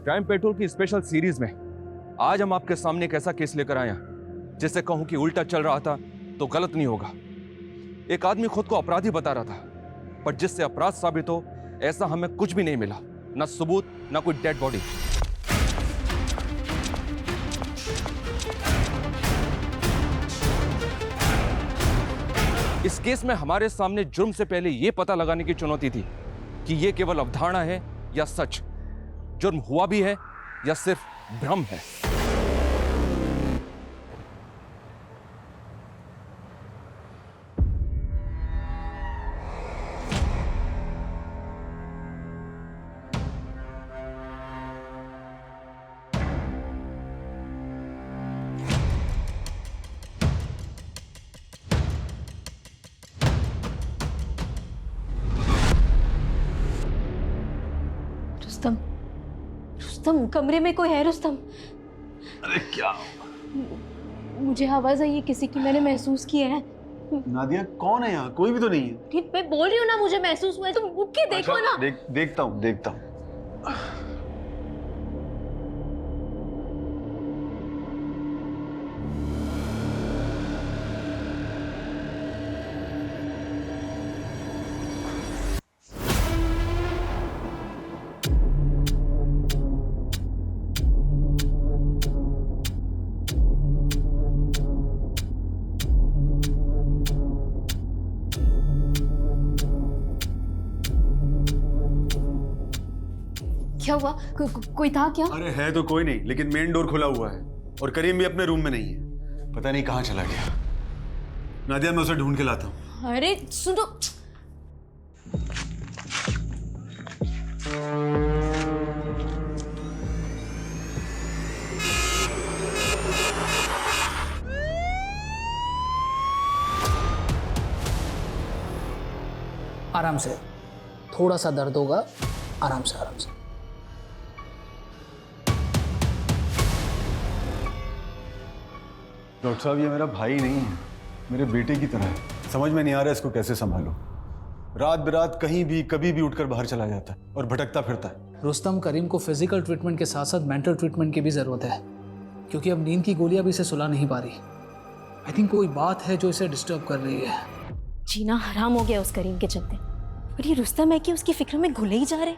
Crime petrol की special series में आज हम आपके सामने एक ऐसा केस लेकर आए हैं जिससे कहूं कि उल्टा चल रहा था तो गलत नहीं होगा। एक आदमी खुद को अपराधी बता रहा था, पर जिससे अपराध साबित हो ऐसा हमें कुछ भी नहीं मिला, ना सबूत ना कोई डेड बॉडी। इस केस में हमारे सामने जुर्म से पहले यह पता लगाने की चुनौती थी कि यह केवल अवधारणा है या सच, जुर्म हुआ भी है या सिर्फ भ्रम है। रुस्तम, रुस्तम, कमरे में कोई है? रुस्तम, अरे क्या? मुझे आवाज आई है किसी की, मैंने महसूस किया है। नादिया कौन है यहाँ? कोई भी तो नहीं है। ठीक, मैं बोल रही हूँ ना, मुझे महसूस हुआ है, तुम उठ के देखो ना। देखता हूँ। क्या हुआ? कोई था क्या? अरे है तो कोई नहीं, लेकिन मेन डोर खुला हुआ है और करीम भी अपने रूम में नहीं है। पता नहीं कहाँ चला गया। नादिया, मैं उसे ढूंढ के लाता हूँ। अरे सुनो, आराम से, थोड़ा सा दर्द होगा, आराम से आराम से। डॉक्टर साहब, ये मेरा भाई नहीं है, मेरे बेटे की तरह है। समझ में नहीं आ रहा इसको कैसे संभालूं। रात बिरात कहीं भी कभी भी उठकर बाहर चला जाता है और भटकता फिरता है। रुस्तम, करीम को फिजिकल ट्रीटमेंट के साथ साथ मेंटल ट्रीटमेंट की भी ज़रूरत है, क्योंकि अब नींद की गोलियां भी इसे सुला नहीं पा रही। आई थिंक कोई बात है जो इसे डिस्टर्ब कर रही है। जीना हराम हो गया उस करीम के चलते। और ये रुस्तम है कि उसकी फिक्र में घुले ही जा रहे।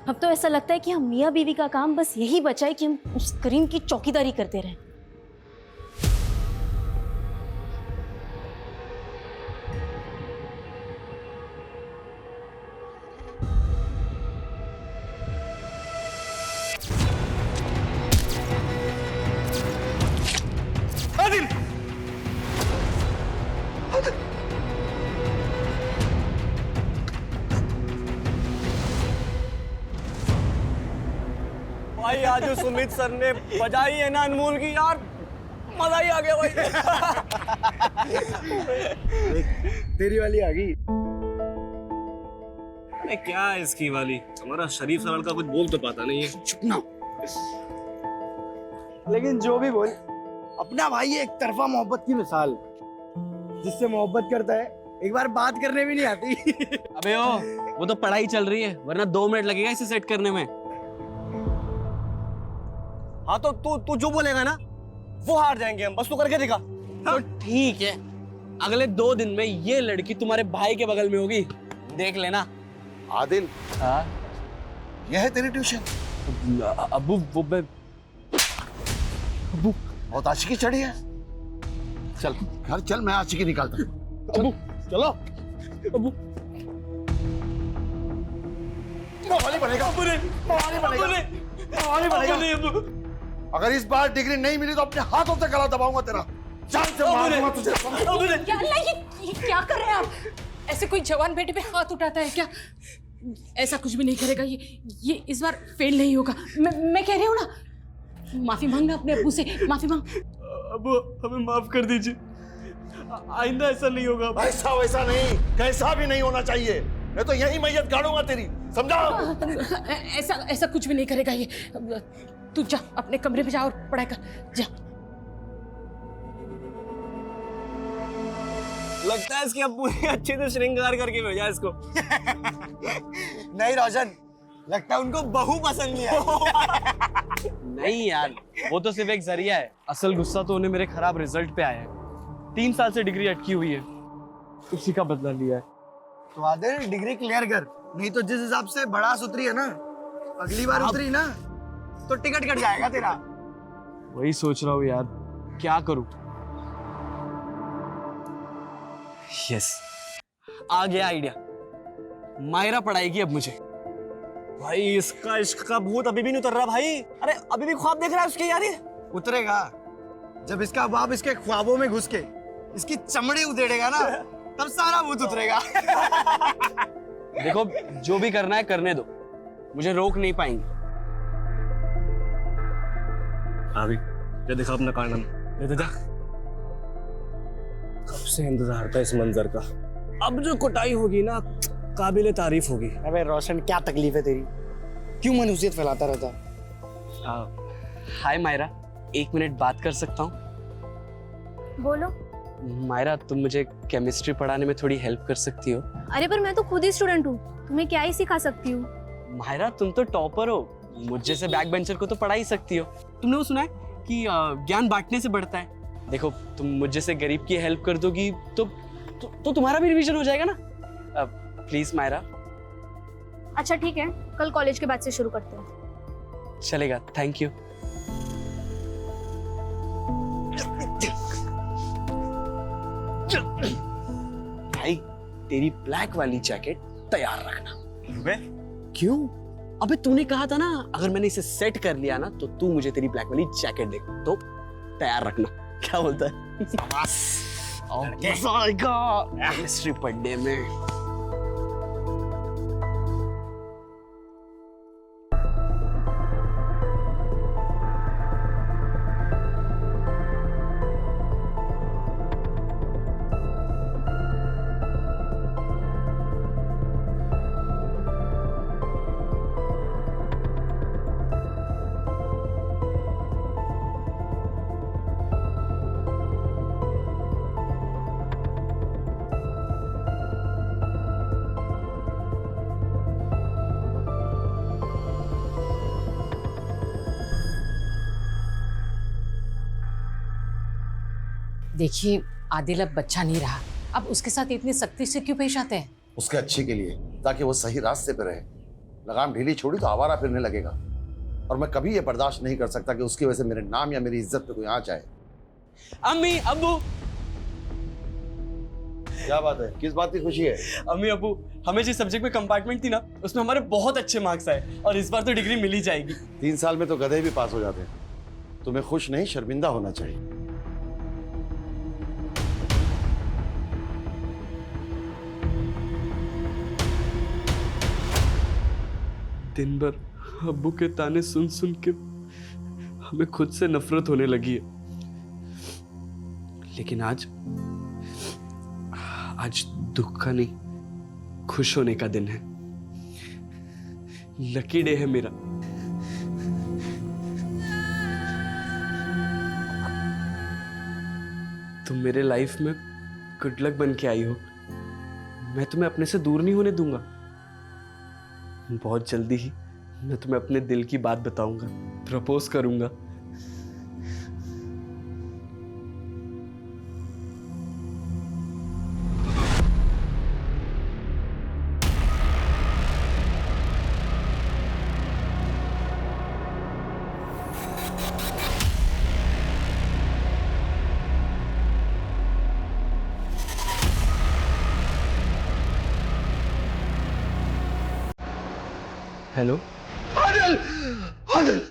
अब तो ऐसा लगता है कि हम मियाँ बीवी का काम बस यही बचा है कि हम उस करीम की चौकीदारी करते रहें। भाई आज जो सुमित सर ने बजाई है ना अनमोल की, यार मजा ही आ गया भाई। तेरी वाली आ गई। क्या है इसकी वाली? हमारा शरीफ सरल का कुछ बोल तो पाता नहीं है। चुप ना। लेकिन जो भी बोल, अपना भाई एक तरफा मोहब्बत की मिसाल, जिससे मोहब्बत करता है एक बार बात करने भी नहीं आती। अबे ओ, वो तो पढ़ाई चल रही है, वरना 2 मिनट लगेगा इसे सेट करने में। हाँ तो तू जो बोलेगा ना वो हार जाएंगे हम, बस तू करके दिखा। तो ठीक है, अगले 2 दिन में ये लड़की तुम्हारे भाई के बगल में होगी, देख लेना। आदिल, हाँ? यह है तेरी ट्यूशन? अबू वो अबू बहुत आशिकी चढ़ी है। चल घर चल, मैं आशिकी निकालता हूँ। अबू चलो। अबू मवाली बनेगा, मवाली बनेगा, मवाली बनेगा। अगर इस बार डिग्री नहीं मिली तो अपने हाथों से गला दबाऊंगा तेरा, जान से मार दूंगा तुझे। या अल्लाह, ये क्या कर रहे हैं आप? ऐसे कोई जवान बेटे पे हाथ उठाता है क्या? ऐसा कुछ भी नहीं करेगा ये इस बार फेल नहीं होगा। मैं कह रही हूँ ना, माफी मांगना अपने अब्बू से, माफी मांग। अबू हमें माफ कर दीजिए, आइंदा ऐसा नहीं होगा। ऐसा वैसा नहीं, कैसा भी नहीं होना चाहिए, मैं तो यही मैयत गाड़ूंगा तेरी, समझा? ऐसा कुछ भी नहीं करेगा ये। तू जा अपने कमरे में जा और पढ़ाई कर, जा। लगता है इसके अब्बू ने अच्छे से श्रृंगार करके भेजा इसको। नहीं रोशन, लगता है उनको बहू पसंद नहीं आई। नहीं यार, वो तो सिर्फ एक जरिया है। असल गुस्सा तो उन्हें मेरे खराब रिजल्ट पे आया है। 3 साल से डिग्री अटकी हुई है, उसी का बदला लिया है। तो आदिल डिग्री क्लियर कर, नहीं तो जिस हिसाब से भड़ास उतरी है ना, अगली बार उतरी ना तो टिकट कट जाएगा तेरा। वही सोच रहा हूँ यार, क्या करूं। यस, आ गया आइडिया। मायरा पढ़ाएगी अब मुझे। भाई इसका इश्क का भूत अभी भी नहीं उतर रहा भाई। अरे अभी भी ख्वाब देख रहा है उसके यार ये। उतरेगा जब इसका बाप इसके ख्वाबों में घुस के इसकी चमड़ी उधेड़ेगा ना, तब सारा भूत उतरेगा। देखो, जो भी करना है करने दो, मुझे रोक नहीं पाएंगे। अभी ये देखो अपना कारनामा, ये देखा। कब से इंतजार था इस मंजर का। अब जो कुटाई होगी ना, काबिले तारीफ होगी। अबे रोशन, क्या तकलीफ है तेरी? क्यों मनहूसियत फैलाता रहता? हाय मायरा, 1 मिनट बात कर सकता हूँ? बोलो। मायरा, तुम मुझे केमिस्ट्री पढ़ाने में थोड़ी हेल्प कर सकती हो? अरे पर मैं तो खुद ही स्टूडेंट हूँ, तुम्हें क्या ही सिखा सकती हूँ। मायरा, तुम तो टॉपर हो, मुझ जैसे बैक बेंचर को तो पढ़ा ही सकती हो। तुमने वो सुना है कि ज्ञान बांटने से बढ़ता है? देखो, तुम मुझ जैसे गरीब की हेल्प कर दोगी तो तुम्हारा भी रिवीजन हो जाएगा ना। प्लीज मायरा। अच्छा ठीक है, कल कॉलेज के बाद से शुरू करते हैं। चलेगा, थैंक यू। भाई, तेरी ब्लैक वाली जैकेट तैयार रखना। क्यों? अबे तूने कहा था ना, अगर मैंने इसे सेट कर लिया ना तो तू मुझे तेरी ब्लैक वाली जैकेट दे, तो तैयार रखना। क्या बोलता है? मजा आएगा केमिस्ट्री पढ़ने में। देखिए, आदिल अब बच्चा नहीं रहा, अब उसके साथ इतनी सख्ती से क्यों पेश आते हैं? उसके अच्छे के लिए, ताकि वो सही रास्ते पे रहे। लगाम ढीली छोड़ी तो आवारा फिरने लगेगा, और मैं कभी ये बर्दाश्त नहीं कर सकता कि उसकी वजह से मेरे नाम या मेरी इज्जत पे कोई आंच आए। अम्मी, अब्बू। क्या बात है? किस बात की खुशी है? अम्मी, अब्बू, हमें जिस सब्जेक्ट में कंपार्टमेंट थी ना, उसमें हमारे बहुत अच्छे मार्क्स आए और इस बार तो डिग्री मिल ही जाएगी। 3 साल में तो गधे भी पास हो जाते हैं। तुम्हें खुश नहीं, शर्मिंदा होना चाहिए। दिन भर अब्बू के ताने सुन सुन के हमें खुद से नफरत होने लगी है। लेकिन आज दुख का नहीं, खुश होने का दिन है। लकी डे है मेरा। तुम मेरे लाइफ में गुड लक बन के आई हो। मैं तुम्हें अपने से दूर नहीं होने दूंगा। बहुत जल्दी ही मैं तुम्हें अपने दिल की बात बताऊंगा, प्रपोज करूंगा। हेलो आदिल! आदिल!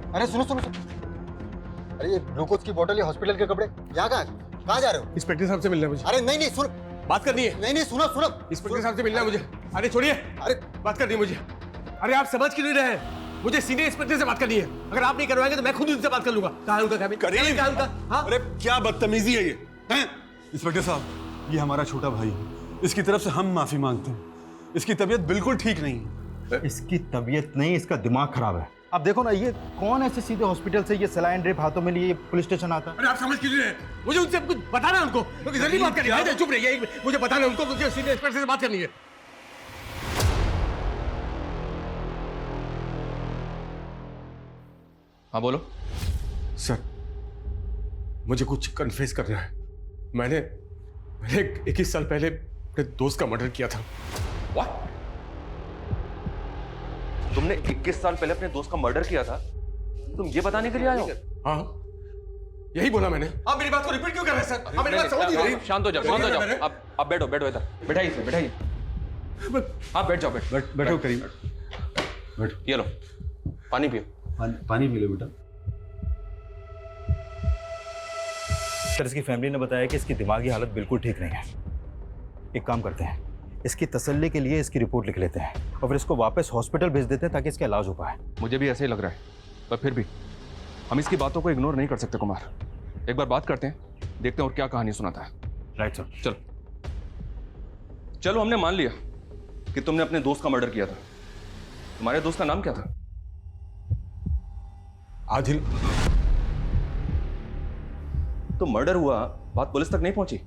अरे सुनो सुनो सुनो, अरे ये ग्लूकोज की बोतल, ये हॉस्पिटल के कपड़े, यहाँ कहाँ जा रहे हो? इंस्पेक्टर साहब से मिलना है मुझे। अरे नहीं नहीं सुन, बात करनी है। नहीं नहीं, सुनो सुनो। इंस्पेक्टर साहब से मिलना है मुझे। अरे छोड़िए, अरे बात करनी है मुझे। अरे आप समझ क्यों नहीं रहे हैं? मुझे सीनियर इंस्पेक्टर से बात करनी है। अगर आप नहीं करवाएंगे तो मैं खुद उनसे बात कर लूंगा। कहाँ है उनका कैबिन? करीम, कहाँ है उनका? हाँ? अरे क्या बदतमीजी है ये, हैं? इंस्पेक्टर साहब, ये हमारा छोटा भाई है, इसकी तरफ से हम माफी मांगते हैं। इसकी तबीयत बिल्कुल ठीक नहीं है। इसकी तबीयत नहीं, इसका दिमाग खराब है। अब देखो ना, ये कौन ऐसे सीधे हॉस्पिटल से ये सलाइन ड्रिप हाथों में लिए पुलिस स्टेशन आता है? अरे आप समझ क्यों नहीं रहे? मुझे उनसे कुछ बताना है उनको, क्योंकि जल्दी बात करनी है। चुप रहिए, मुझे बताना है उनको, मुझे सीनियर इंस्पेक्टर से बात करनी है। हाँ बोलो। सर, मुझे कुछ कन्फेस करना है। मैंने 21 साल पहले अपने दोस्त का मर्डर किया था। What? तुमने 21 साल पहले अपने दोस्त का मर्डर किया था? तुम ये बताने के लिए आए हो? हाँ, यही बोला मैंने। आप मेरी बात को रिपीट क्यों कर रहे हैं सर? आप मेरी बात समझ नहीं रहे। शांत हो जाओ, शांत हो जाओ। आप बैठो, बैठो इधर, बैठाइए इसे, बैठाइए। आप बैठ जाओ, बैठो करीम, बैठो। ये लो, पानी पियो। पानी पी लो बेटा। सर, इसकी फैमिली ने बताया कि इसकी दिमागी हालत बिल्कुल ठीक नहीं है। एक काम करते हैं, इसकी तसल्ली के लिए इसकी रिपोर्ट लिख लेते हैं और फिर इसको वापस हॉस्पिटल भेज देते हैं ताकि इसका इलाज हो पाए। मुझे भी ऐसे ही लग रहा है, पर फिर भी हम इसकी बातों को इग्नोर नहीं कर सकते कुमार। एक बार बात करते हैं, देखते हैं और क्या कहानी सुनाता है। Right sir. चलो चलो, हमने मान लिया कि तुमने अपने दोस्त का मर्डर किया था। तुम्हारे दोस्त का नाम क्या था? आदिल। तो मर्डर हुआ, बात पुलिस तक नहीं पहुंची?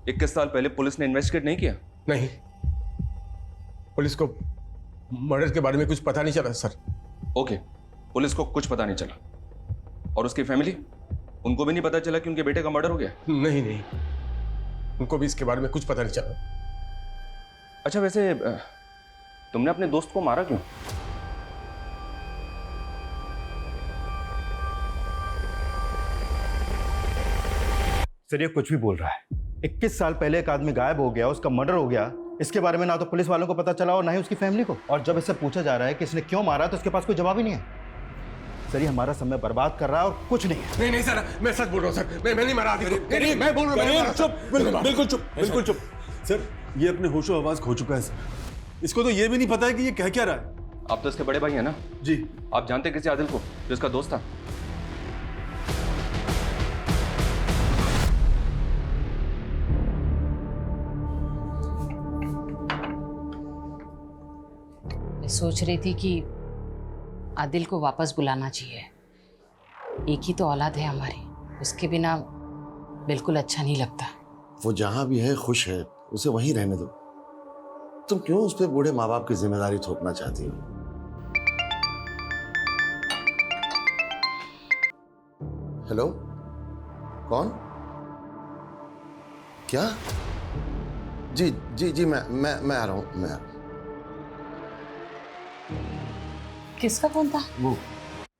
21 साल पहले पुलिस ने इन्वेस्टिगेट नहीं किया? नहीं, पुलिस को मर्डर के बारे में कुछ पता नहीं चला सर। ओके, पुलिस को कुछ पता नहीं चला। और उसकी फैमिली, उनको भी नहीं पता चला कि उनके बेटे का मर्डर हो गया? नहीं नहीं, उनको भी इसके बारे में कुछ पता नहीं चला। अच्छा, वैसे तुमने अपने दोस्त को मारा क्यों? सर, ये कुछ भी बोल रहा है। 21 साल पहले एक आदमी गायब हो गया, उसका मर्डर हो गया, इसके बारे में ना तो पुलिस वालों को पता चला और ना ही उसकी फैमिली को। और जब इससे पूछा जा रहा है कि इसने क्यों मारा तो उसके पास कोई जवाब ही नहीं है। सर, ये हमारा समय बर्बाद कर रहा है और कुछ नहीं है। नहीं सर, मैं सच बोल रहा हूँ सर। मैं नहीं मारा आदिल को। नहीं, मैं बोल रहा हूँ। चुप, बिल्कुल चुप, बिल्कुल चुप। सर, ये अपने होशो आवाज खो चुका है सर। इसको तो ये भी नहीं पता है कि ये कह क्या रहा है। आप तो इसके बड़े भाई हैं ना? जी। आप जानते किसी आदिल को जो इसका दोस्त था? मैं सोच रही थी कि आदिल को वापस बुलाना चाहिए। एक ही तो औलाद है हमारी, उसके बिना बिल्कुल अच्छा नहीं लगता। वो जहां भी है खुश है, उसे वहीं रहने दो। तुम क्यों उस पर बूढ़े माँ बाप की जिम्मेदारी थोपना चाहती हो? हेलो, कौन? क्या? जी जी जी, मैं आ रहा हूँ, मैं आ रहा हूँ। किसका फोन था? वो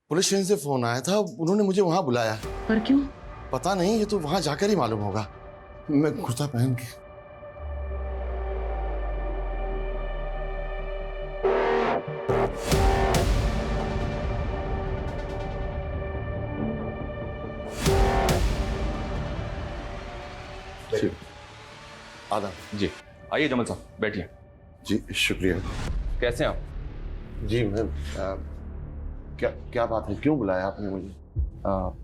पुलिस स्टेशन से फोन आया था, उन्होंने मुझे वहां बुलाया। पर क्यों? पता नहीं, ये तो वहां जाकर ही मालूम होगा। मैं कुर्ता पहन के। आदाब। जी आइए जमल साहब, बैठिए। जी शुक्रिया। कैसे हैं आप? जी मैं क्या बात है, क्यों बुलाया आपने मुझे?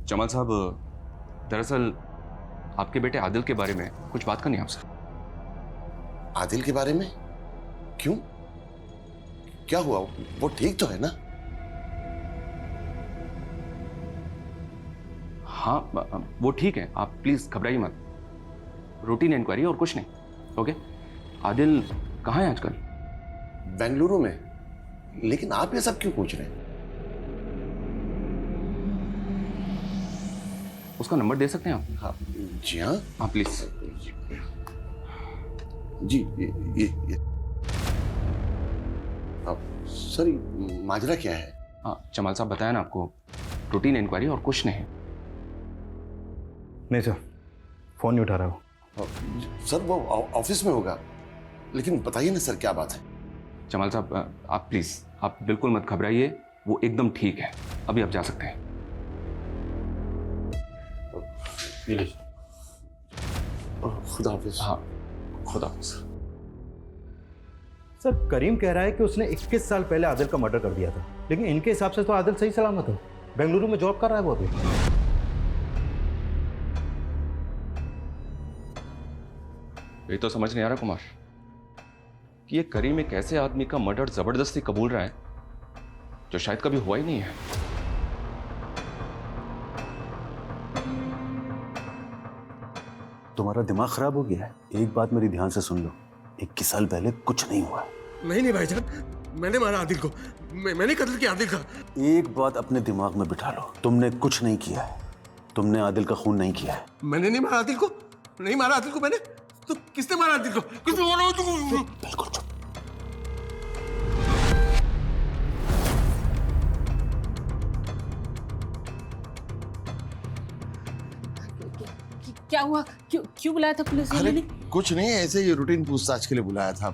जमाल साहब, दरअसल आपके बेटे आदिल के बारे में कुछ बात करनी है आपसे। आदिल के बारे में? क्यों, क्या हुआ? वो ठीक तो है ना? हाँ, वो ठीक है, आप प्लीज घबराइए मत। रूटीन इंक्वायरी और कुछ नहीं। ओके, आदिल कहाँ है आजकल? बेंगलुरु में। लेकिन आप ये सब क्यों पूछ रहे हैं? उसका नंबर दे सकते हैं आप? हाँ जी हाँ। हाँ प्लीज। जी ये सर, माजरा क्या है? हाँ जमाल साहब, बताया ना आपको, रूटीन इंक्वायरी और कुछ नहीं। नहीं सर, फोन नहीं उठा रहा वो। सर वो ऑफिस में होगा, लेकिन बताइए ना सर, क्या बात है? जमाल साहब, आप प्लीज, आप बिल्कुल मत घबराइए, वो एकदम ठीक है। अभी आप जा सकते हैं। खुदा हाफिज। हाँ खुदा हाफिज़। सर करीम कह रहा है कि उसने 21 साल पहले आदिल का मर्डर कर दिया था, लेकिन इनके हिसाब से तो आदिल सही सलामत है, बेंगलुरु में जॉब कर रहा है वो अभी। ये तो समझ नहीं आ रहा कुमार कि ये करीम एक ऐसे आदमी का मर्डर जबरदस्ती कबूल रहा है जो शायद कभी हुआ ही नहीं है। तुम्हारा दिमाग खराब हो गया है। एक बात मेरी ध्यान से सुन लो, 21 साल पहले कुछ नहीं हुआ। नहीं भाईजान, मैंने मारा आदिल को, मैंने कत्ल किया आदिल का। एक बात अपने दिमाग में बिठा लो, तुमने कुछ नहीं किया है, तुमने आदिल का खून नहीं किया है। मैंने नहीं मारा आदिल को, नहीं मारा आदिल को मैंने। तो किसने मारा आदिल को? किसने मारा आदिल को? बिल्कुल चुप। क्या हुआ? क्यों बुलाया था पुलिस वाले ने? कुछ नहीं, ऐसे ही रूटीन पूछताछ के लिए बुलाया था।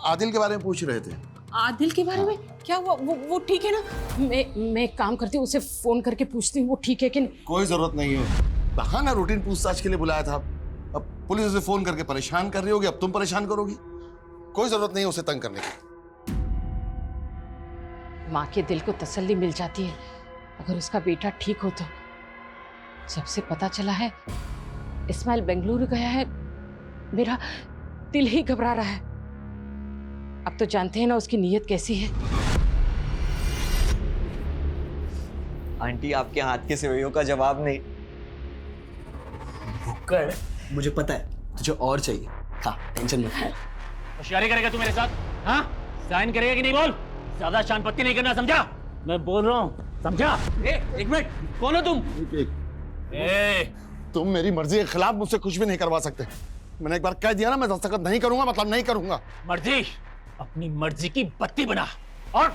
आदिल के बारे में पूछ रहे थे। आदिल के बारे में? क्या हुआ? वो ठीक है ना? मैं एक काम करती हूँ, उसे फोन करके पूछती हूँ वो ठीक है कि नहीं। कोई जरूरत नहीं है, कहा ना रूटीन पूछताछ के लिए बुलाया था। अब पुलिस उसे फोन करके परेशान कर रही होगी, अब तुम परेशान करोगी। कोई जरूरत नहीं है उसे तंग करने की। माँ के दिल को तसल्ली मिल जाती है अगर उसका बेटा ठीक हो तो। सबसे पता चला है इस्माइल बेंगलुरु गया है, मेरा दिल ही घबरा रहा है। अब तो जानते हैं ना उसकी नीयत कैसी है। आंटी आपके हाथ के सेवइयों का जवाब नहीं। भुक्कड़, मुझे पता है तुझे और चाहिए। हाँ, टेंशन मत ले। होशियारी करेगा तू मेरे साथ? हाँ, साइन करेगा कि नहीं बोल? ज्यादा शानपत्ती नहीं करना, समझा? मैं बोल रहा हूँ, समझा? एक मिनट, कौन हो तुम? तुम मेरी मर्जी के खिलाफ मुझसे कुछ भी नहीं करवा सकते। मैंने एक बार कह दिया ना, मैं दस्तखत नहीं करूंगा मतलब नहीं करूंगा। मर्जी अपनी मर्जी की बत्ती बना। और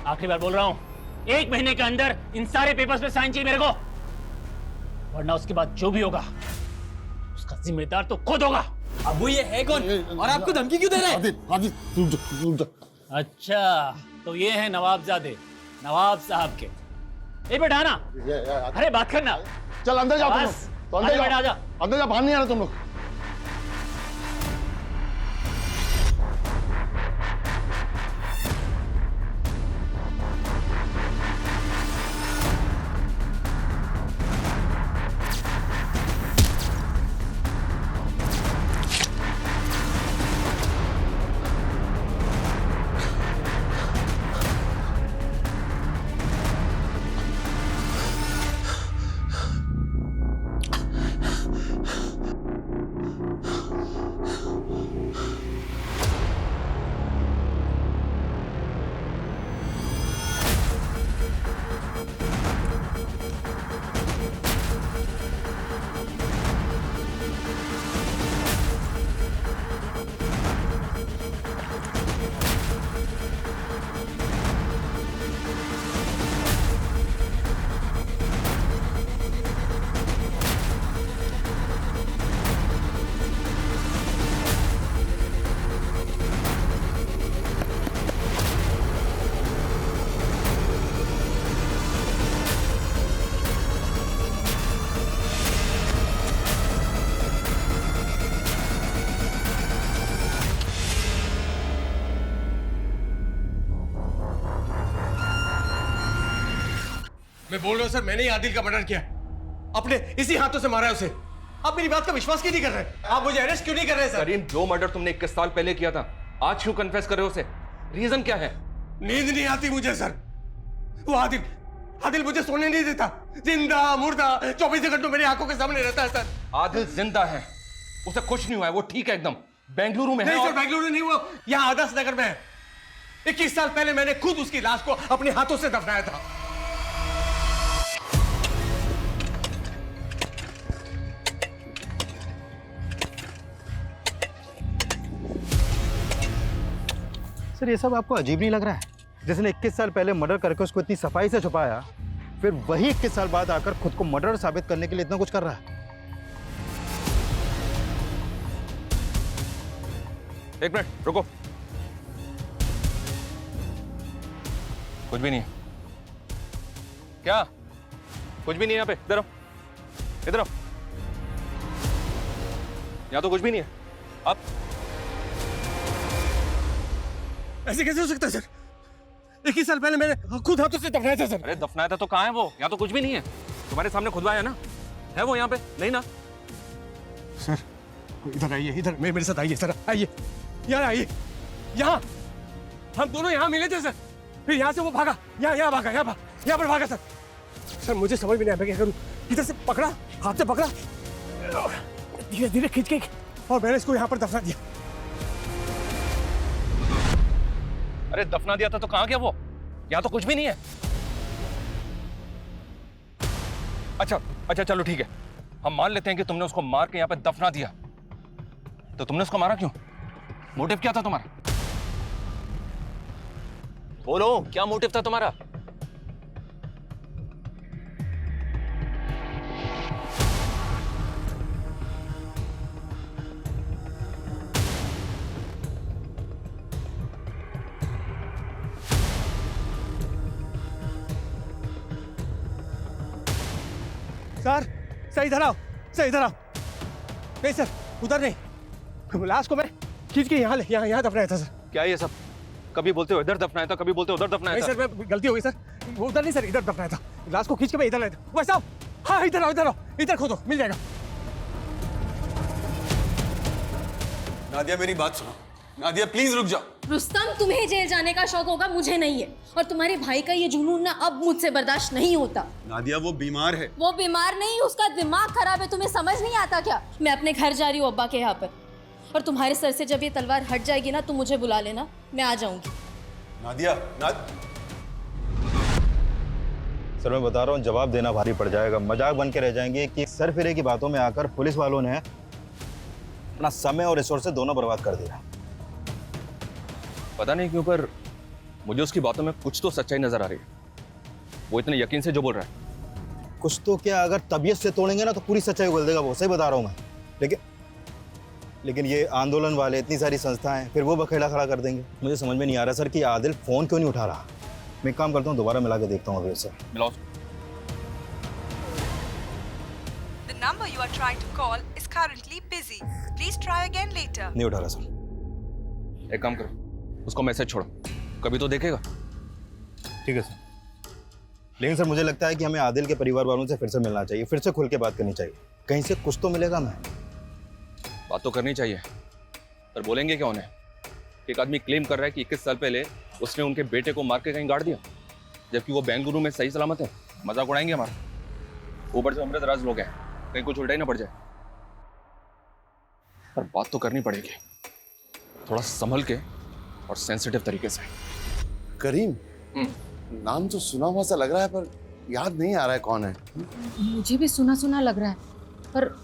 आखिरी बार बोल रहा हूँ, 1 महीने के अंदर इन सारे पेपर्स पे साइन चाहिए मेरे को, वरना उसके बाद जो भी होगा उसका जिम्मेदार तो खुद होगा। अब वो ये है कौन और आपको धमकी क्यों दे रहा है? आदिल, आदिल, रुक जा। अच्छा, तो ये है नवाबजादे, नवाब साहब के। ए बेटा आना, अरे बात करना। चल अंदर जाओ तुम लोग। बस, तो अंदर आजा बेटा, आजा। जाओ, अंदर जाओ, बाहर नहीं आना तुम लोग। मैं बोल रहा हूँ सर, मैंने ही आदिल का मर्डर किया, अपने इसी हाथों से मारा है उसे। आप मेरी बात का विश्वास क्यों नहीं कर रहे? आप मुझे अरेस्ट क्यों नहीं कर रहे सर? करीम, जो मर्डर तुमने 21 साल पहले किया था, आज क्यों कन्फेस कर रहे हो उसे? रीजन क्या है? नींद नहीं आती मुझे सर। वो आदिल मुझे सोने नहीं देता, जिंदा मुर्दा 24 घंटों मेरी आंखों के सामने रहता है सर। आदिल जिंदा है, उसे कुछ नहीं हुआ है, वो ठीक है एकदम। बेंगलुरु में है। नहीं सर, बेंगलुरु नहीं, वो यहाँ आदर्श नगर में है। 21 साल पहले मैंने खुद उसकी लाश को अपने हाथों से दफनाया था। सर ये सब आपको अजीब नहीं लग रहा है? जिसने 21 साल पहले मर्डर करके उसको इतनी सफाई से छुपाया, फिर वही 21 साल बाद आकर खुद को मर्डर साबित करने के लिए इतना कुछ कर रहा है। एक मिनट रुको, कुछ भी नहीं है। क्या? कुछ भी नहीं है यहाँ पे? इधर आओ, इधर आओ। यहाँ तो कुछ भी नहीं है। अब ऐसे कैसे हो सकता है सर? 21 साल पहले मैंने खुद हाथों से दफनाया था सर। अरे दफनाया था तो कहाँ है वो? यहाँ तो कुछ भी नहीं है। तुम्हारे सामने खुदवाया ना? है वो यहाँ पे? नहीं ना? सर इधर आइए, इधर मेरे साथ आइए सर, आइए यहाँ आइए। यहाँ हम दोनों यहाँ मिले थे सर, फिर यहाँ से वो भागा, यहाँ भागा, यहाँ पर भागा सर। सर मुझे समझ में नहीं आया क्या करूँ। इधर से पकड़ा, हाथ से पकड़ा, धीरे धीरे खींच के और मैंने इसको यहाँ पर दफना दिया। अरे दफना दिया था तो कहाँ गया वो? यहाँ तो कुछ भी नहीं है। अच्छा चलो ठीक है, हम मान लेते हैं कि तुमने उसको मार के यहाँ पे दफना दिया, तो तुमने उसको मारा क्यों? मोटिव क्या था तुम्हारा? बोलो, क्या मोटिव था तुम्हारा? सर इधर आओ, नहीं सर उधर नहीं, लाश को मैं खींच के यहाँ दफनाया था सर। क्या ये सब? कभी बोलते हो इधर दफनाया था, कभी बोलते हो उधर दफनाया नहीं था। सर, मैं गलती हो गई सर, वो उधर नहीं सर, इधर दफनाया था। लाश को खींच के मैं इधर लाया था। वैसा हाँ, इधर आओ, इधर खोदो, मिल जाएगा। नादिया मेरी बात सुनो, नादिया प्लीज रुक जाओ। रुस्तम, तुम्हें जेल जाने का शौक होगा, मुझे नहीं है। और तुम्हारे भाई का ये जुनून ना अब मुझसे बर्दाश्त नहीं होता। नादिया वो बीमार है। वो बीमार नहीं, उसका दिमाग खराब है। तुम्हें समझ नहीं आता क्या? मैं अपने घर जा रही हूँ अब्बा के यहाँ पर, और तुम्हारे सर से जब ये तलवार हट जाएगी ना, तुम मुझे बुला लेना, मैं आ जाऊंगी। नादिया सर मैं बता रहा हूँ, जवाब देना भारी पड़ जाएगा। मजाक बन के रह जाएंगे कि सर फिरे की बातों में आकर पुलिस वालों ने अपना समय और रिसोर्सेज दोनों बर्बाद कर दिया। पता नहीं क्यों पर मुझे उसकी बातों में कुछ तो सच्चाई नजर आ रही है। वो इतने यकीन से जो बोल रहा है। कुछ तो क्या, अगर तबीयत से तोड़ेंगे ना तो पूरी सच्चाई उगल देगा वो, सही बता रहा हूँ मैं। लेकिन ये आंदोलन वाले, इतनी सारी संस्थाएं, फिर वो बखेड़ा खड़ा कर देंगे। मुझे समझ में नहीं आ रहा सर कि आदिल फोन क्यों नहीं उठा रहा। मैं एक काम करता हूँ, दोबारा मिला के देखता हूँ अभी उससे। मिलाओ। The number you are trying to call is currently busy. Please try again later. नहीं उठा रहा सर। एक काम करो, उसको मैसेज छोड़ो, कभी तो देखेगा। ठीक है सर। लेकिन सर मुझे लगता है कि हमें आदिल के परिवार वालों से फिर से मिलना चाहिए, फिर से खुल के बात करनी चाहिए। कहीं से कुछ तो मिलेगा। मैं बात तो करनी चाहिए, पर बोलेंगे क्या उन्हें? एक आदमी क्लेम कर रहा है कि 21 साल पहले उसने उनके बेटे को मार के कहीं गाड़ दिया, जबकि वो बेंगलुरु में सही सलामत है। मजाक उड़ाएंगे हमारा। ऊपर से अमृतराज लोग हैं, कहीं कुछ उल्टा ही ना पड़ जाए। पर बात तो करनी पड़ेगी, थोड़ा संभल के और सेंसिटिव तरीके से। करीम, नाम तो सुना हुआ सा लग रहा है, पर याद नहीं आ रहा है कौन है। मुझे भी सुना सुना लग रहा है, पर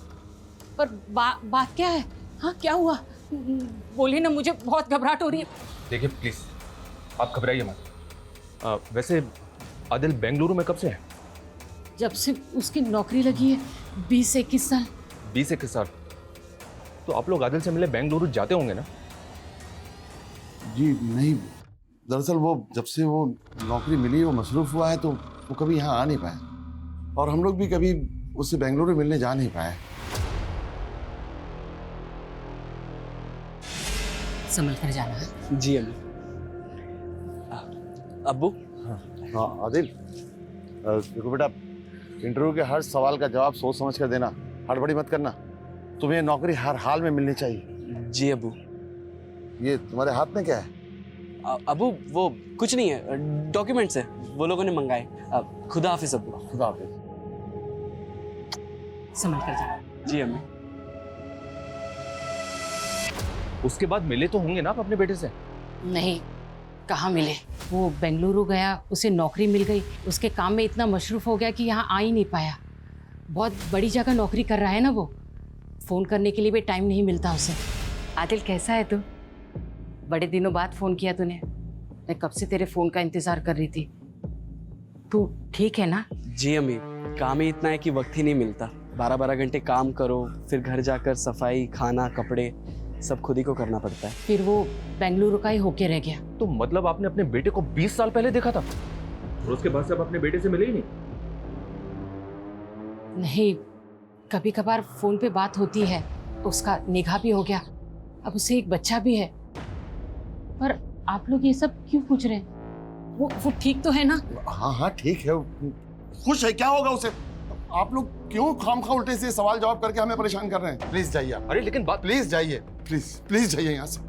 बात क्या है? हाँ, क्या हुआ? बोलिए ना, मुझे बहुत घबराहट हो रही है। देखिए प्लीज, आप घबराइए मत। वैसे आदिल बेंगलुरु में कब से है? जब से उसकी नौकरी लगी है, 20-21 साल। 20-21 साल? तो आप लोग आदिल से मिले बेंगलुरु जाते होंगे ना? जी नहीं, दरअसल वो जब से वो नौकरी मिली, वो मसरूफ हुआ है, तो वो कभी यहाँ आ नहीं पाया, और हम लोग भी कभी उससे बेंगलुरु मिलने जा नहीं पाए। संभल कर जाना है। जी अम्मी। अब्बू। हाँ आदिल, देखो बेटा, इंटरव्यू के हर सवाल का जवाब सोच समझ कर देना, हड़बड़ी मत करना। तुम्हें नौकरी हर हाल में मिलनी चाहिए। जी अब्बू। ये तुम्हारे हाथ में क्या है? अब्बू वो कुछ नहीं है, डॉक्यूमेंट्स है, वो लोगों ने मंगाए। खुदा हाफिज अब्बू। खुदा हाफिज। संभल कर जाना। जी अम्मी। उसके बाद मिले तो होंगे ना आप अपने बेटे से? नहीं, कहाँ मिले। वो बेंगलुरु गया, उसे नौकरी मिल गई, उसके काम में इतना मशरूफ हो गया कि यहाँ आ ही नहीं पाया। बहुत बड़ी जगह नौकरी कर रहा है ना वो, फ़ोन करने के लिए भी टाइम नहीं मिलता उसे। आदिल कैसा है तू? बड़े दिनों बाद फ़ोन किया तूने। मैं कब से तेरे फ़ोन का इंतज़ार कर रही थी। तू ठीक है ना? जी अम्मी, काम ही इतना है कि वक्त ही नहीं मिलता। 12-12 घंटे काम करो, फिर घर जाकर सफाई, खाना, कपड़े सब खुद ही को करना पड़ता है। फिर वो बेंगलुरु का ही होके रह गया। तो मतलब आपने अपने बेटे को 20 साल पहले देखा था और उसके बाद से आप अपने बेटे से मिले ही नहीं? नहीं, कभी कभार फ़ोन पे बात होती है, उसका निगाह भी हो गया, अब उसे एक बच्चा भी है। पर आप लोग ये सब क्यों पूछ रहे हैं? वो ठीक तो है ना? हाँ हाँ ठीक है, खुश है, क्या होगा उसे? आप लोग क्यों खामखा उल्टे से सवाल जवाब करके हमें परेशान कर रहे हैं? प्लीज जाइए आप। अरे लेकिन बात, प्लीज जाइए, प्लीज प्लीज जाइए यहाँ से।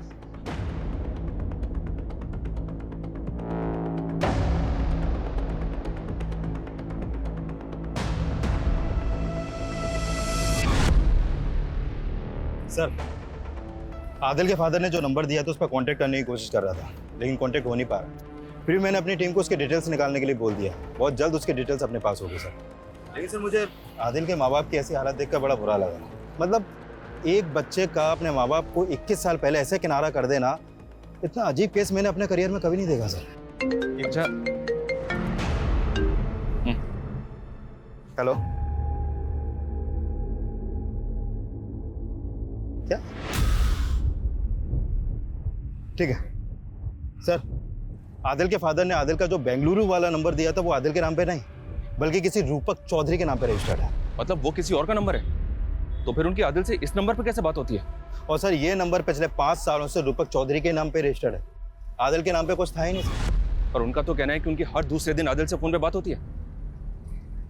सर, आदिल के फादर ने जो नंबर दिया था उस पर कांटेक्ट करने की कोशिश कर रहा था, लेकिन कांटेक्ट हो नहीं पा रहा। फिर मैंने अपनी टीम को उसके डिटेल्स निकालने के लिए बोल दिया। बहुत जल्द उसके डिटेल्स अपने पास होगी सर। लेकिन सर, मुझे आदिल के माँ बाप की ऐसी हालत देखकर बड़ा बुरा लगा। मतलब एक बच्चे का अपने माँ बाप को 21 साल पहले ऐसे किनारा कर देना, इतना अजीब केस मैंने अपने करियर में कभी नहीं देखा सर। अच्छा, हेलो, क्या? ठीक है सर, आदिल के फादर ने आदिल का जो बेंगलुरु वाला नंबर दिया था वो आदिल के नाम पे नहीं, बल्कि किसी रूपक चौधरी के नाम पे रजिस्टर्ड है। मतलब वो किसी और का नंबर है? तो फिर उनकी आदिल से इस नंबर पर कैसे बात होती है? और सर, ये नंबर पिछले 5 सालों से रूपक चौधरी के नाम पे रजिस्टर्ड है। आदिल के नाम पे कुछ था ही नहीं सर। और उनका तो कहना है कि उनकी हर दूसरे दिन आदिल से फोन पे बात होती है।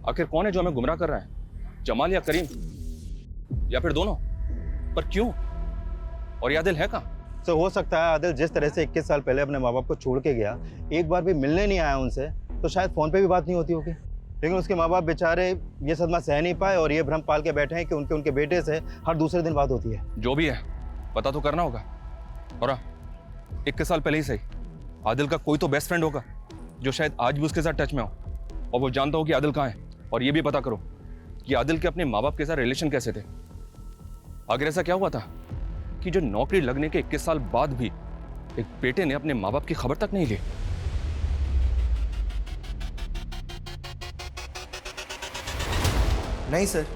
आखिर कौन है जो हमें गुमराह कर रहा है? जमाल या करीम, या फिर दोनों? पर क्यों? और ये आदिल है कहाँ? सर, हो सकता है आदिल जिस तरह से 21 साल पहले अपने माँ बाप को छोड़ के गया, एक बार भी मिलने नहीं आया उनसे, तो शायद फोन पे भी बात नहीं होती होगी। लेकिन उसके माँ बाप बेचारे ये सदमा सह नहीं पाए और ये भ्रम पाल के बैठे हैं कि उनके बेटे से हर दूसरे दिन बात होती है। जो भी है, पता तो करना होगा। और 21 साल पहले ही सही, आदिल का कोई तो बेस्ट फ्रेंड होगा जो शायद आज भी उसके साथ टच में हो, और वो जानता हो कि आदिल कहाँ है। और ये भी पता करो कि आदिल के अपने माँ बाप के साथ रिलेशन कैसे थे। आखिर ऐसा क्या हुआ था कि जो नौकरी लगने के 21 साल बाद भी एक बेटे ने अपने माँ बाप की खबर तक नहीं ली? नहीं सर,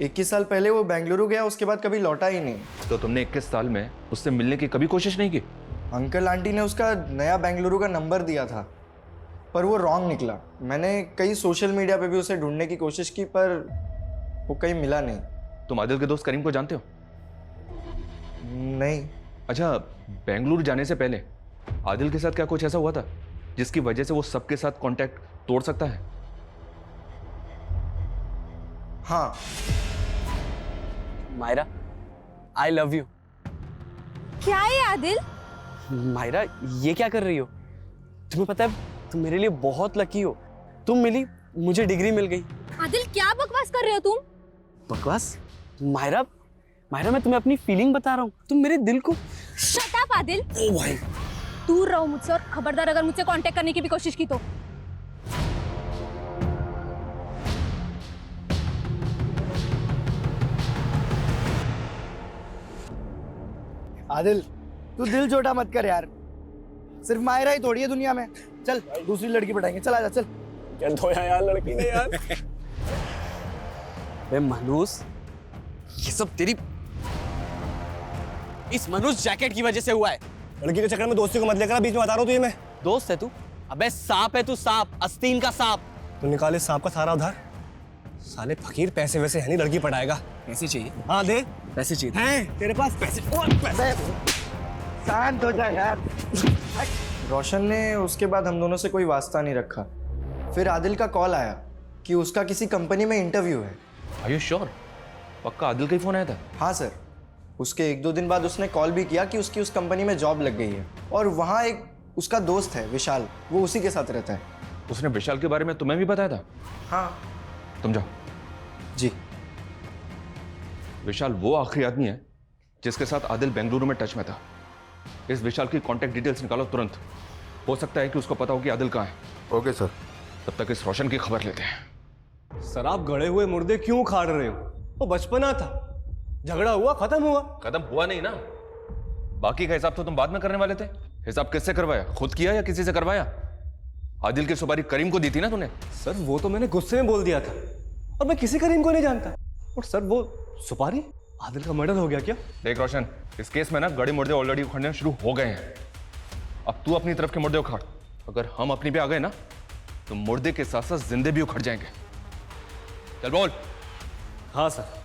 21 साल पहले वो बेंगलुरु गया, उसके बाद कभी लौटा ही नहीं। तो तुमने 21 साल में उससे मिलने की कभी कोशिश नहीं की? अंकल आंटी ने उसका नया बेंगलुरु का नंबर दिया था, पर वो रॉन्ग निकला। मैंने कई सोशल मीडिया पे भी उसे ढूंढने की कोशिश की, पर वो कहीं मिला नहीं। तुम आदिल के दोस्त करीम को जानते हो? नहीं। अच्छा, बेंगलुरु जाने से पहले आदिल के साथ क्या कुछ ऐसा हुआ था जिसकी वजह से वो सबके साथ कांटेक्ट तोड़ सकता है? हाँ। Myra, I love you. क्या है आदिल? मायरा, ये क्या कर रही हो? तुम्हें पता है तुम मेरे लिए बहुत लकी हो। तुम मिली, मुझे डिग्री मिल गई। आदिल क्या बकवास कर रहे हो तुम? बकवास? मायरा, मायरा मैं तुम्हें अपनी फीलिंग बता रहा हूँ, तुम मेरे दिल को। Shut up Adil. ओ भाई, दूर रहो मुझसे, और खबरदार अगर मुझसे कांटेक्ट करने की भी कोशिश की तो। आदिल, तू दिल छोटा मत कर यार, सिर्फ मायरा ही थोड़ी है दुनिया में। चल दूसरी लड़की पटाएंगे, चल आजा चल। क्या धोया यार लड़की ने यार। बे मनोज, ये सब तेरी इस मनोज जैकेट की वजह से हुआ है। लड़की के चक्कर में दोस्ती को मत लेकर, बीच में बता रहा हूँ तुझे मैं। दोस्त है तू? अबे सांप है तू, सांप, आस्तीन का सांप। तू निकाले सांप का सारा उधार। साले फकीर, पैसे वैसे है नहीं, लड़की पटाएगा। पैसे चाहिए? हाँ दे। पैसे चाहिए हैं तेरे पास पैसे? और पैसे। शांत हो जा यार। रोशन ने उसके बाद हम दोनों से कोई वास्ता नहीं रखा। फिर आदिल का कॉल आया कि उसका किसी कंपनी में इंटरव्यू है। Are you sure? पक्का आदिल का ही फोन आया था? हाँ सर, उसके 1-2 दिन बाद उसने कॉल भी किया कि उसकी उस कंपनी में जॉब लग गई है, और वहाँ एक उसका दोस्त है विशाल, वो उसी के साथ रहता है। उसने विशाल के बारे में तुम्हें भी बताया था? हाँ। तुम जाओ। जी। विशाल वो आखिरी आदमी है जिसके साथ आदिल बेंगलुरु में टच में था। इस विशाल की कांटेक्ट डिटेल्स निकालो तुरंत। हो सकता है कि उसको पता हो कि आदिल कहाँ है। Okay sir. तब तक इस रोशन की खबर लेते हैं। सर, आप गड़े हुए मुर्दे क्यों खाड़ रहे हो? वो बचपना था, झगड़ा हुआ, खत्म हुआ। खत्म हुआ नहीं ना, बाकी का हिसाब तो तुम बाद में करने वाले थे। हिसाब किससे करवाया? खुद किया या किसी से करवाया? आदिल की सुपारी करीम को दी थी ना तूने? सर, वो तो मैंने गुस्से में बोल दिया था, और मैं किसी करीम को नहीं जानता। और सर, वो सुपारी, आदिल का मर्डर हो गया क्या? देख रोशन, इस केस में ना गड़े मुर्दे ऑलरेडी उखड़ने शुरू हो गए हैं। अब तू अपनी तरफ के मुर्दे उखाड़। अगर हम अपनी पे आ गए ना तो मुर्दे के साथ साथ जिंदे भी उखड़ जाएंगे। चल बोल। हाँ सर।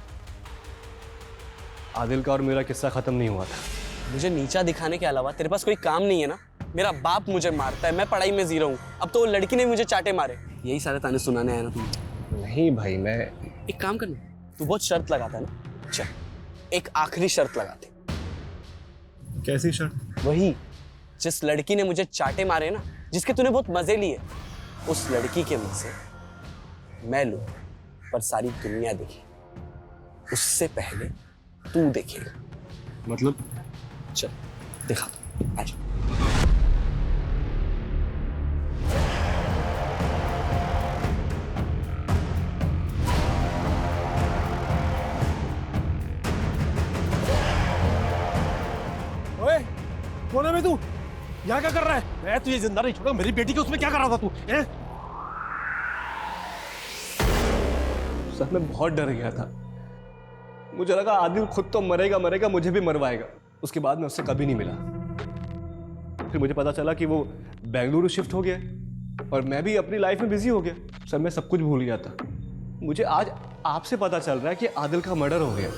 आदिल का और मेरा किस्सा खत्म नहीं हुआ था। मुझे नीचा दिखाने के अलावा तेरे पास कोई काम नहीं है ना? मेरा बाप मुझे मारता है, मैं पढ़ाई में जीरो हूँ, अब तो वो लड़की ने मुझे चाटे मारे। यही सारे ताने सुनाने आया ना तुम? नहीं भाई, मैं एक काम करना, तू बहुत शर्त लगाता है ना, चल एक आखिरी शर्त लगाते। कैसी शर्त? वही जिस लड़की ने मुझे चाटे मारे ना, जिसके तूने बहुत मजे लिए, उस लड़की के मजे मैं लूं पर सारी दुनिया देखे, उससे पहले तू देखेगा। मतलब? चल दिखा, आजा। ओए, कौन है बे तू? यहाँ क्या कर रहा है? मैं तुझे जिंदा नहीं छोड़ा। मेरी बेटी के उसमें क्या कर रहा था तू? सर मैं बहुत डर गया था। मुझे लगा आदिल खुद तो मरेगा मरेगा, मुझे भी मरवाएगा। उसके बाद मैं उससे कभी नहीं मिला। फिर मुझे पता चला कि वो बेंगलुरु शिफ्ट हो गया और मैं भी अपनी लाइफ में बिजी हो गया। सर मैं सब कुछ भूल गया था। मुझे आज आपसे पता चल रहा है कि आदिल का मर्डर हो गया।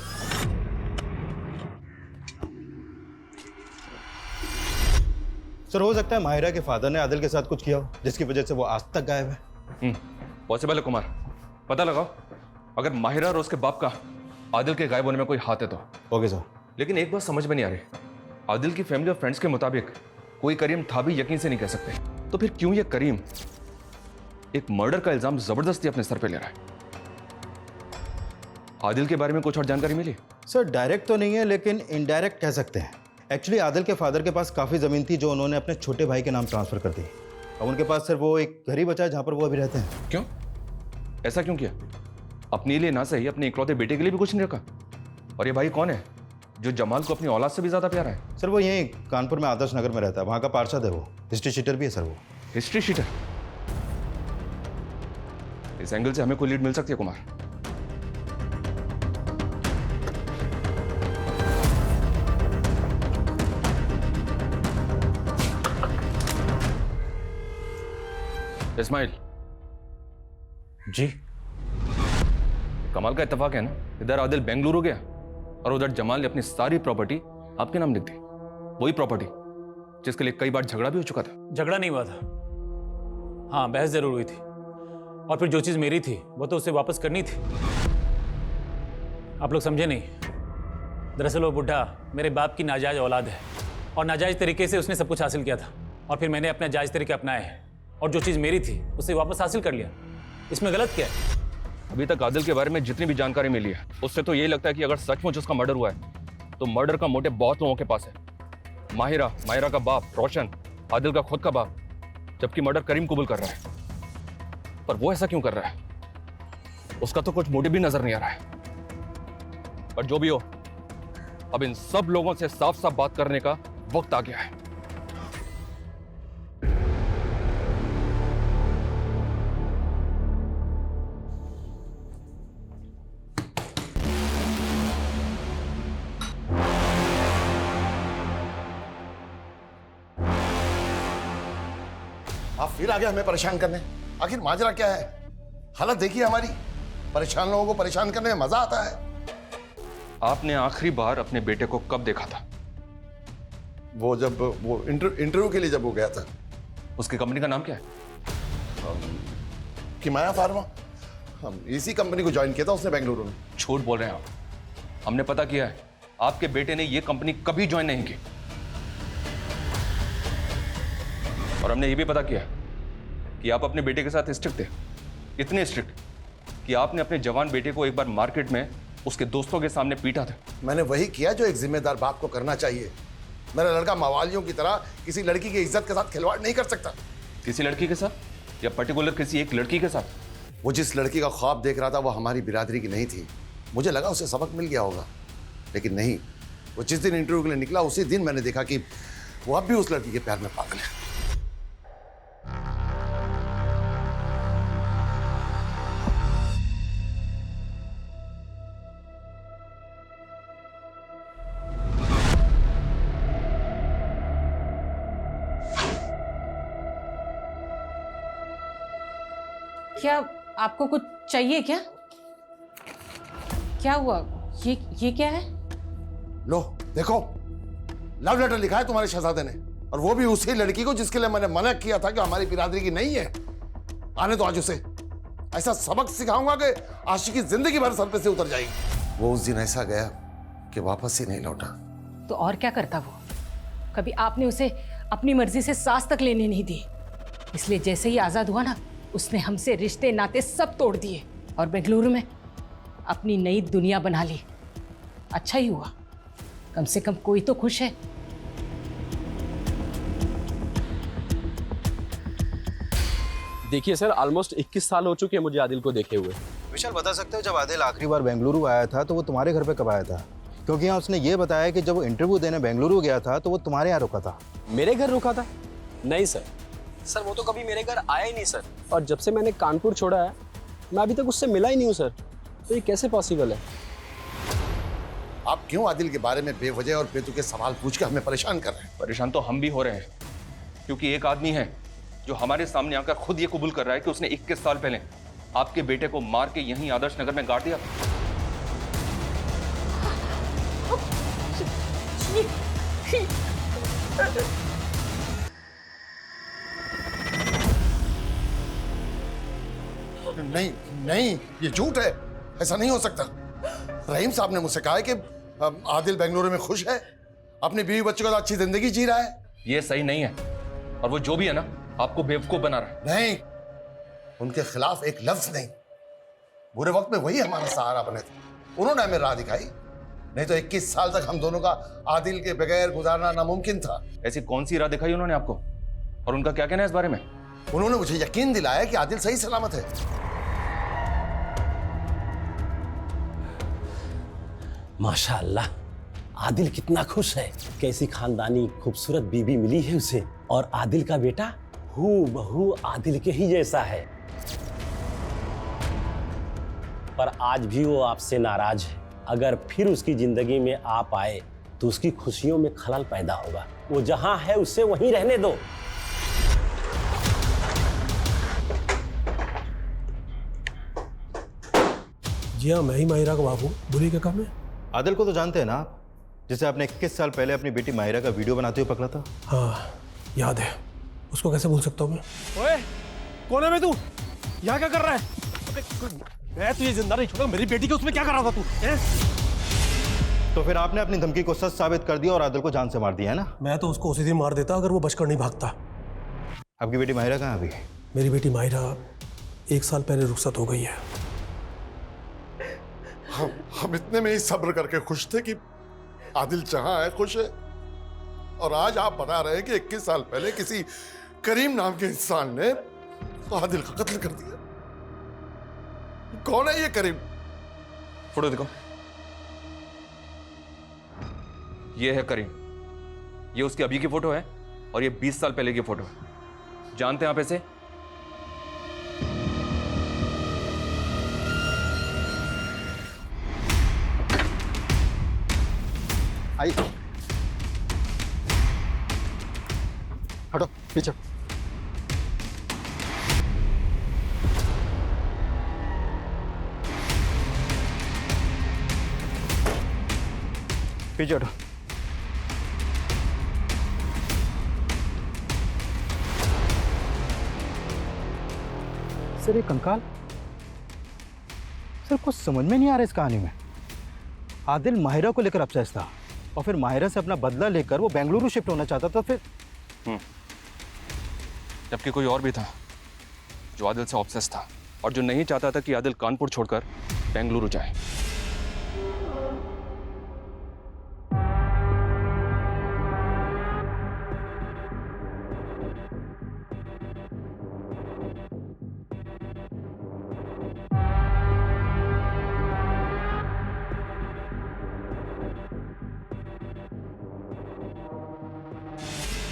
सर हो सकता है माहिरा के फादर ने आदिल के साथ कुछ किया हो, जिसकी वजह से वो आज तक गायब है। पॉसिबल है कुमार, पता लगाओ। अगर माहिरा और उसके बाप का आदिल के गायब होने में कोई हाथ है तो। Okay sir. लेकिन एक बात समझ में नहीं आ रही, आदिल की फैमिली और फ्रेंड्स के मुताबिक कोई करीम था भी यकीन से नहीं कह सकते, तो फिर क्यों ये करीम एक मर्डर का इल्जाम जबरदस्ती अपने सर पे ले रहा है? आदिल के बारे में कुछ और जानकारी मिली? सर डायरेक्ट तो नहीं है, लेकिन इनडायरेक्ट कह सकते हैं। एक्चुअली आदिल के फादर के पास काफ़ी ज़मीन थी जो उन्होंने अपने छोटे भाई के नाम ट्रांसफ़र कर दी। अब उनके पास सिर्फ वो एक घर ही बचा है जहाँ पर वो अभी रहते हैं। क्यों? ऐसा क्यों किया? अपने लिए ना सही अपने इकलौते बेटे के लिए भी कुछ नहीं रखा। और ये भाई कौन है जो जमाल को अपनी औलाद से भी ज्यादा प्यारा है? सर वो यहीं कानपुर में आदर्श नगर में रहता है, वहाँ का पार्षद है वो। हिस्ट्री शीटर भी है सर वो। History sheeter? इस एंगल से हमें कोई लीड मिल सकती है कुमार? इस्माइल जी। कमाल का इत्तेफाक है ना, इधर आदिल बेंगलुरु गया और उधर जमाल ने अपनी सारी प्रॉपर्टी आपके नाम लिख दी। वही प्रॉपर्टी जिसके लिए कई बार झगड़ा भी हो चुका था। झगड़ा नहीं हुआ था, हाँ बहस जरूर हुई थी। और फिर जो चीज मेरी थी वो तो उसे वापस करनी थी। आप लोग समझे नहीं। दरअसल वो बुढ़ा मेरे बाप की नाजायज औलाद है और नाजायज तरीके से उसने सब कुछ हासिल किया था और फिर मैंने अपना जायज तरीके अपनाए हैं और जो चीज़ मेरी थी उसे वापस हासिल कर लिया। इसमें गलत क्या है? अभी तक आदिल के बारे में जितनी भी जानकारी मिली है उससे तो यही लगता है कि अगर सचमुच उसका मर्डर हुआ है तो मर्डर का मोटिव बहुत लोगों के पास है। माहिरा का बाप रोशन, आदिल का खुद का बाप, जबकि मर्डर करीम कबूल कर रहा है। पर वो ऐसा क्यों कर रहा है? उसका तो कुछ मोटिव भी नजर नहीं आ रहा है। पर जो भी हो, अब इन सब लोगों से साफ साफ बात करने का वक्त आ गया है। आप फिर आगे हमें परेशान करने, आखिर माजरा क्या है? हालत देखिए हमारी, परेशान लोगों को परेशान करने में मजा आता है। आपने आखिरी बार अपने बेटे को कब देखा था? वो जब वो इंटरव्यू के लिए जब वो गया था। उसकी कंपनी का नाम क्या है? किमाया फार्मा। हम इसी कंपनी को ज्वाइन किया था उसने बेंगलुरु में। झूठ बोल रहे हैं आप। हमने पता किया है, आपके बेटे ने ये कंपनी कभी ज्वाइन नहीं की। और हमने ये भी पता किया कि आप अपने बेटे के साथ स्ट्रिक्ट थे, इतने स्ट्रिक्ट कि आपने अपने जवान बेटे को एक बार मार्केट में उसके दोस्तों के सामने पीटा था। मैंने वही किया जो एक जिम्मेदार बाप को करना चाहिए। मेरा लड़का मवालियों की तरह किसी लड़की की इज्जत के साथ खिलवाड़ नहीं कर सकता। किसी लड़की के साथ या पर्टिकुलर किसी एक लड़की के साथ? वो जिस लड़की का ख्वाब देख रहा था वो हमारी बिरादरी की नहीं थी। मुझे लगा उसे सबक मिल गया होगा, लेकिन नहीं। वो जिस दिन इंटरव्यू के लिए निकला उसी दिन मैंने देखा कि वो अब भी उस लड़की के प्यार में पागल है। क्या आपको कुछ चाहिए क्या? क्या हुआ? ये क्या है? लो देखो, लव लेटर लिखा है तुम्हारे शहजादे ने, और वो भी उसी लड़की को जिसके लिए मैंने मना किया था कि हमारी बिरादरी की नहीं है। आने दो आज उसे, ऐसा सबक सिखाऊंगा कि आशिकी जिंदगी भर सर पे से उतर जाएगी। वो उस दिन ऐसा गया कि वापस ही नहीं लौटा। तो और क्या करता वो? कभी आपने उसे अपनी मर्जी से सांस तक लेने नहीं दी, इसलिए जैसे ही आजाद हुआ ना, उसने हमसे रिश्ते नाते सब तोड़ दिए और बेंगलुरु में अपनी नई दुनिया बना ली। अच्छा ही हुआ, कम से कम कोई तो खुश है। देखिए सर, ऑलमोस्ट 21 साल हो चुके हैं मुझे आदिल को देखे हुए। विशाल, बता सकते हो जब आदिल आखिरी बार बेंगलुरु आया था तो वो तुम्हारे घर पे कब आया था? क्योंकि यहाँ उसने ये बताया कि जब वो इंटरव्यू देने बेंगलुरु गया था तो वो तुम्हारे यहाँ रुका था। मेरे घर रुका था? नहीं सर, वो तो कभी मेरे घर आया ही नहीं सर। और जब से मैंने कानपुर छोड़ा है, मैं अभी तक उससे मिला ही नहीं हूँ सर। तो ये कैसे पॉसिबल है? आप क्यों आदिल के बारे में बेवजह और बेतुके सवाल पूछ के हमें परेशान कर रहे हैं? परेशान तो हम भी हो रहे हैं, क्योंकि एक आदमी है जो हमारे सामने आकर खुद ये कबूल कर रहा है कि उसने 21 साल पहले आपके बेटे को मार के यहीं आदर्श नगर में गाड़ दिया। नहीं नहीं, ये झूठ है, ऐसा नहीं हो सकता। रहीम साहब ने मुझसे कहा है कि आदिल बेंगलुरु में खुश है, अपनी बीवी बच्चों के साथ अच्छी जिंदगी जी रहा है। ये सही नहीं है, और वो जो भी है ना, आपको बेवकूफ बना रहा है। नहीं, उनके खिलाफ एक लफ्ज नहीं। बुरे वक्त में वही हमारा सहारा बने थे, उन्होंने हमें राह दिखाई। नहीं तो 21 साल तक हम दोनों का आदिल के बगैर गुजारना नामुमकिन था। ऐसी कौन सी राह दिखाई उन्होंने आपको, और उनका क्या कहना है इस बारे में? उन्होंने मुझे यकीन दिलाया कि आदिल सही सलामत है। माशाअल्लाह, आदिल कितना खुश है। कैसी खानदानी खूबसूरत बीबी मिली है उसे, और आदिल का बेटा हूबहू आदिल के ही जैसा है। पर आज भी वो आपसे नाराज है। अगर फिर उसकी जिंदगी में आप आए तो उसकी खुशियों में खलल पैदा होगा। वो जहां है उसे वहीं रहने दो। जी हाँ, मैं ही माहिरा का बाबू। बोलिए क्या काम है? आदिल को तो जानते हैं ना आप, जिसे आपने 21 साल पहले अपनी बेटी माहिरा का वीडियो बनाते हुए पकड़ा था। हाँ याद है, उसको कैसे भूल सकता हूँ मैं? ओए, कौन है बे तू? यहाँ क्या कर रहा है? मैं तुझे जिंदा नहीं छोड़ा, मेरी बेटी को उसमें क्या कर रहा था तू? तो फिर आपने अपनी धमकी को सच साबित कर दिया और आदिल को जान से मार दिया है ना? मैं तो उसको उसी दिन मार देता अगर वो बचकर नहीं भागता। आपकी बेटी माहिरा कहाँ अभी? मेरी बेटी माहिरा 1 साल पहले रुखसत हो गई है। हम इतने में ही सब्र करके खुश थे कि आदिल जहां है खुश है, और आज आप बता रहे हैं कि 21 साल पहले किसी करीम नाम के इंसान ने आदिल का कत्ल कर दिया। कौन है ये करीम? फोटो दिखाओ। ये है करीम, ये उसकी अभी की फोटो है, और ये 20 साल पहले की फोटो है। जानते हैं आप ऐसे? आई, हटो पीछे। पीछे हटो। सर ये कंकाल, सर कुछ समझ में नहीं आ रहा इस कहानी में। आदिल माहिरा को लेकर अपसेस था, और फिर माहिरा से अपना बदला लेकर वो बेंगलुरु शिफ्ट होना चाहता था। फिर जबकि कोई और भी था जो आदिल से ऑब्सेस था, और जो नहीं चाहता था कि आदिल कानपुर छोड़कर बेंगलुरु जाए।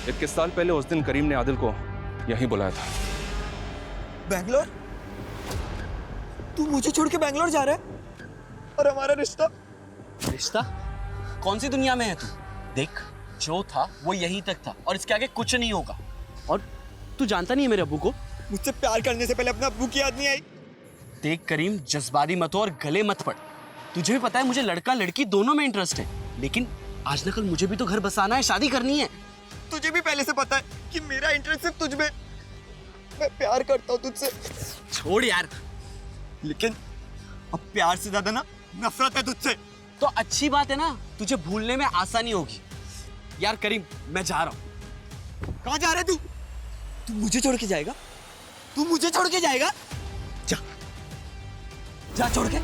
इक्कीस साल पहले उस दिन करीम ने आदिल को यहीं बुलाया था। बैंगलोर? तू मुझे छोड़ के बैंगलोर जा रहा है? और हमारा रिश्ता? रिश्ता? कौन सी दुनिया में है तू? देख, जो था वो यहीं तक था, और इसके आगे कुछ नहीं होगा। और तू जानता नहीं है मेरे अब्बू को? मुझसे प्यार करने से पहले अपना अब्बू की याद नहीं आई? देख करीम, जज्बाती मत हो और गले मत पड़। तुझे भी पता है मुझे लड़का लड़की दोनों में इंटरेस्ट है, लेकिन आज न कल मुझे भी तो घर बसाना है, शादी करनी है। तुझे भी पहले से पता है कि मेरा इंटरेस्ट सिर्फ तुझ में। मैं प्यार करता हूँ तुझसे। छोड़ यार। लेकिन अब प्यार से ज्यादा ना नफरत है तुझसे। तो अच्छी बात है ना, तुझे भूलने में आसानी होगी। यार करीम, मैं जा रहा हूँ। कहाँ जा रहे तू? तू मुझे छोड़ के जाएगा? तू मुझे छोड़ के जाएगा? जा, जा छोड़ के।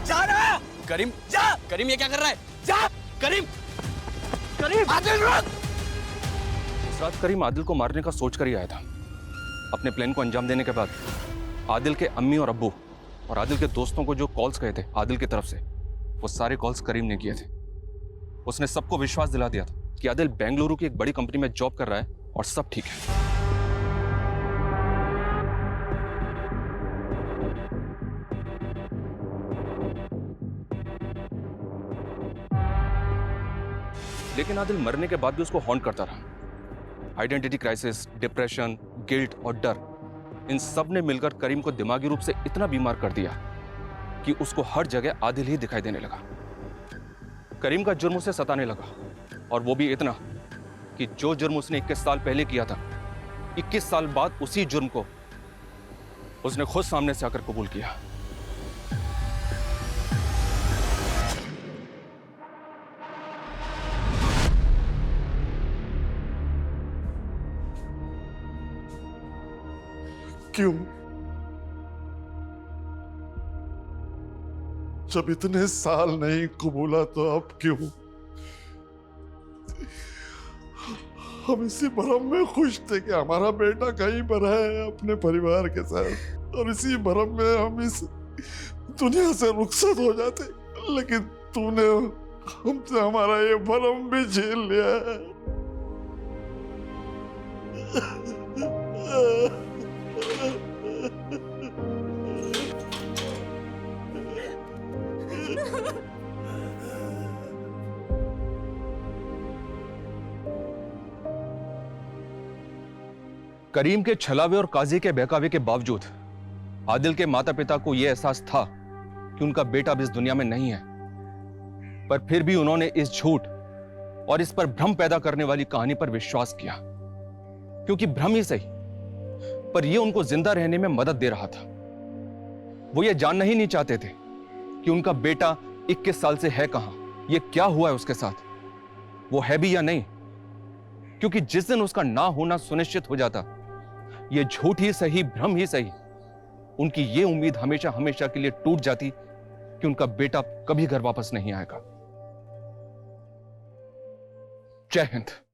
जा रहा करीम, जा। करीम ये क्या कर रहा है? जा करीम, करीम, आदिल रुक। इस रात करीम आदिल को मारने का सोच कर ही आया था। अपने प्लान को अंजाम देने के बाद आदिल के अम्मी और अब्बू और आदिल के दोस्तों को जो कॉल्स गए थे आदिल की तरफ से, वो सारे कॉल्स करीम ने किए थे। उसने सबको विश्वास दिला दिया था कि आदिल बेंगलुरु की एक बड़ी कंपनी में जॉब कर रहा है और सब ठीक है। लेकिन आदिल मरने के बाद भी उसको हॉन्ट करता रहा। आइडेंटिटी क्राइसिस, डिप्रेशन, गिल्ट और डर, इन सब ने मिलकर करीम को दिमागी रूप से इतना बीमार कर दिया कि उसको हर जगह आदिल ही दिखाई देने लगा। करीम का जुर्म उसे सताने लगा, और वो भी इतना कि जो जुर्म उसने 21 साल पहले किया था, 21 साल बाद उसी जुर्म को उसने खुद सामने से आकर कबूल किया। क्यों? जब इतने साल नहीं कबूला तो अब क्यों? हम इसी भरम में खुश थे कि हमारा बेटा कहीं पर है अपने परिवार के साथ, और इसी भरम में हम इस दुनिया से रुखसत हो जाते। लेकिन तूने हमसे हमारा ये भरम भी झेल लिया है। करीम के छलावे और काजी के बहकावे के बावजूद आदिल के माता पिता को यह एहसास था कि उनका बेटा अब इस दुनिया में नहीं है, पर फिर भी उन्होंने इस झूठ और इस पर भ्रम पैदा करने वाली कहानी पर विश्वास किया, क्योंकि भ्रम ही सही पर यह उनको जिंदा रहने में मदद दे रहा था। वो ये जानना ही नहीं चाहते थे कि उनका बेटा 21 साल से है कहां, यह क्या हुआ है उसके साथ, वो है भी या नहीं। क्योंकि जिस दिन उसका ना होना सुनिश्चित हो जाता, यह झूठ ही सही, भ्रम ही सही, उनकी यह उम्मीद हमेशा हमेशा के लिए टूट जाती कि उनका बेटा कभी घर वापस नहीं आएगा। जय हिंद।